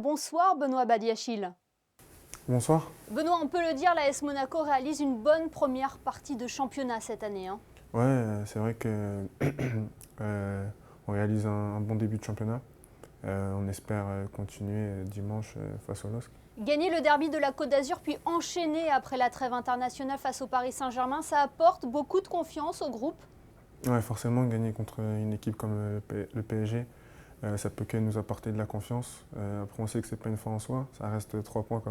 Bonsoir Benoît Badiachil. Bonsoir. Benoît, on peut le dire, l'AS Monaco réalise une bonne première partie de championnat cette année. Ouais, c'est vrai que on réalise un bon début de championnat. On espère continuer dimanche face au LOSC. Gagner le derby de la Côte d'Azur puis enchaîner après la trêve internationale face au Paris Saint-Germain, ça apporte beaucoup de confiance au groupe. Ouais, forcément, gagner contre une équipe comme le PSG, ça peut que nous apporter de la confiance. Après, on sait que c'est pas une fin en soi, ça reste 3 points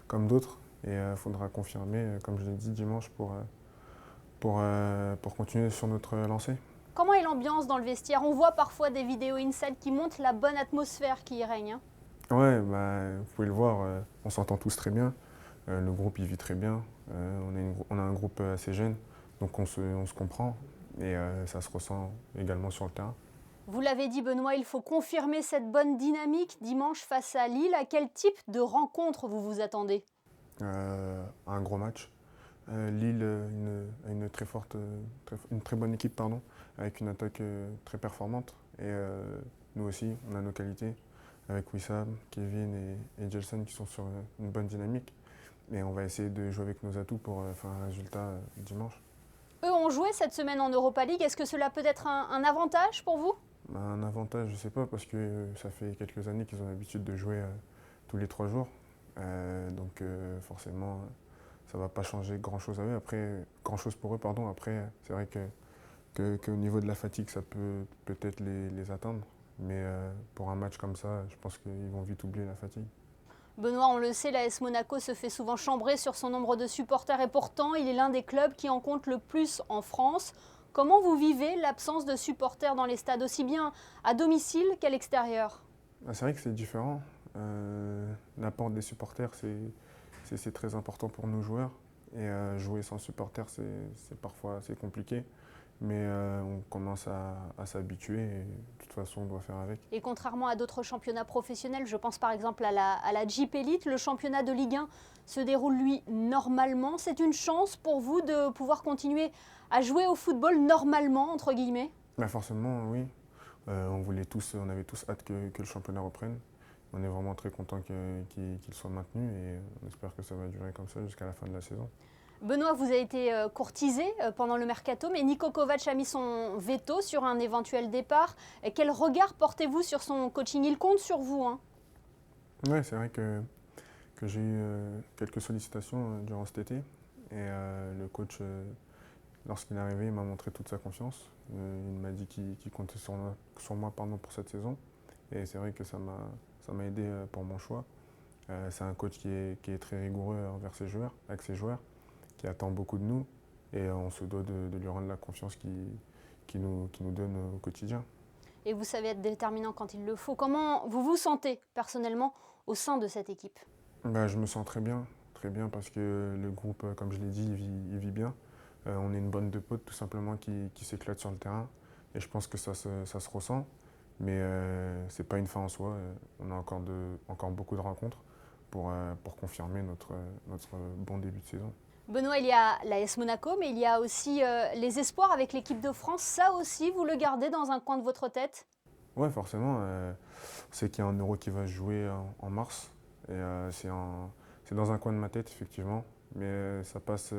comme d'autres. Et il faudra confirmer, comme je l'ai dit, dimanche pour continuer sur notre lancée. Comment est l'ambiance dans le vestiaire? On voit parfois des vidéos inside qui montrent la bonne atmosphère qui y règne. Ouais, vous pouvez le voir, on s'entend tous très bien. Le groupe, il vit très bien. On a un groupe assez jeune, donc on se comprend. Et ça se ressent également sur le terrain. Vous l'avez dit Benoît, il faut confirmer cette bonne dynamique dimanche face à Lille. À quel type de rencontre vous vous attendez? Un gros match. Lille, une une très bonne équipe, pardon, avec une attaque très performante. Et nous aussi, on a nos qualités, avec Wissam, Kevin et Gelson qui sont sur une bonne dynamique. Et on va essayer de jouer avec nos atouts pour faire un résultat dimanche. Eux ont joué cette semaine en Europa League. Est-ce que cela peut être un avantage pour vous? Un avantage, je ne sais pas, parce que ça fait quelques années qu'ils ont l'habitude de jouer tous les 3 jours. Donc forcément, ça ne va pas changer grand-chose à eux. Après, grand-chose pour eux, pardon. Après, c'est vrai qu'au niveau de la fatigue, ça peut peut-être les atteindre. Mais pour un match comme ça, je pense qu'ils vont vite oublier la fatigue. Benoît, on le sait, l'AS Monaco se fait souvent chambrer sur son nombre de supporters et pourtant, il est l'un des clubs qui en compte le plus en France. Comment vous vivez l'absence de supporters dans les stades, aussi bien à domicile qu'à l'extérieur? C'est vrai que c'est différent. L'apport des supporters, c'est très important pour nos joueurs. Et jouer sans supporters, c'est parfois assez compliqué. Mais on commence à s'habituer et de toute façon, on doit faire avec. Et contrairement à d'autres championnats professionnels, je pense par exemple à la Jeep Elite, le championnat de Ligue 1 se déroule lui normalement. C'est une chance pour vous de pouvoir continuer à jouer au football normalement, entre guillemets? Forcément, oui. On avait tous hâte que le championnat reprenne. On est vraiment très content qu'il soit maintenu et on espère que ça va durer comme ça jusqu'à la fin de la saison. Benoît, vous avez été courtisé pendant le mercato, mais Niko Kovac a mis son veto sur un éventuel départ. Et quel regard portez-vous sur son coaching? Il compte sur vous. Oui, c'est vrai que j'ai eu quelques sollicitations durant cet été. Et le coach, lorsqu'il est arrivé, il m'a montré toute sa confiance. Il m'a dit qu'il comptait sur moi pour cette saison. Et c'est vrai que ça m'a aidé pour mon choix. C'est un coach qui est très rigoureux envers ses joueurs, avec ses joueurs, qui attend beaucoup de nous. Et on se doit de lui rendre la confiance qu'il nous donne au quotidien. Et vous savez être déterminant quand il le faut. Comment vous vous sentez personnellement au sein de cette équipe? Je me sens très bien parce que le groupe, comme je l'ai dit, il vit bien. On est une bande de potes tout simplement qui s'éclate sur le terrain. Et je pense que ça se ressent. Mais ce n'est pas une fin en soi. On a encore beaucoup de rencontres pour confirmer notre bon début de saison. Benoît, il y a l'AS Monaco, mais il y a aussi les espoirs avec l'équipe de France. Ça aussi, vous le gardez dans un coin de votre tête? Ouais, forcément. On sait qu'il y a un Euro qui va se jouer en mars. Et c'est dans un coin de ma tête, effectivement. Mais ça passe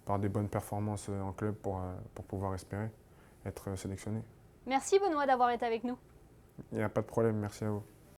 par des bonnes performances en club pour pouvoir espérer être sélectionné. Merci Benoît d'avoir été avec nous. Il n'y a pas de problème, merci à vous.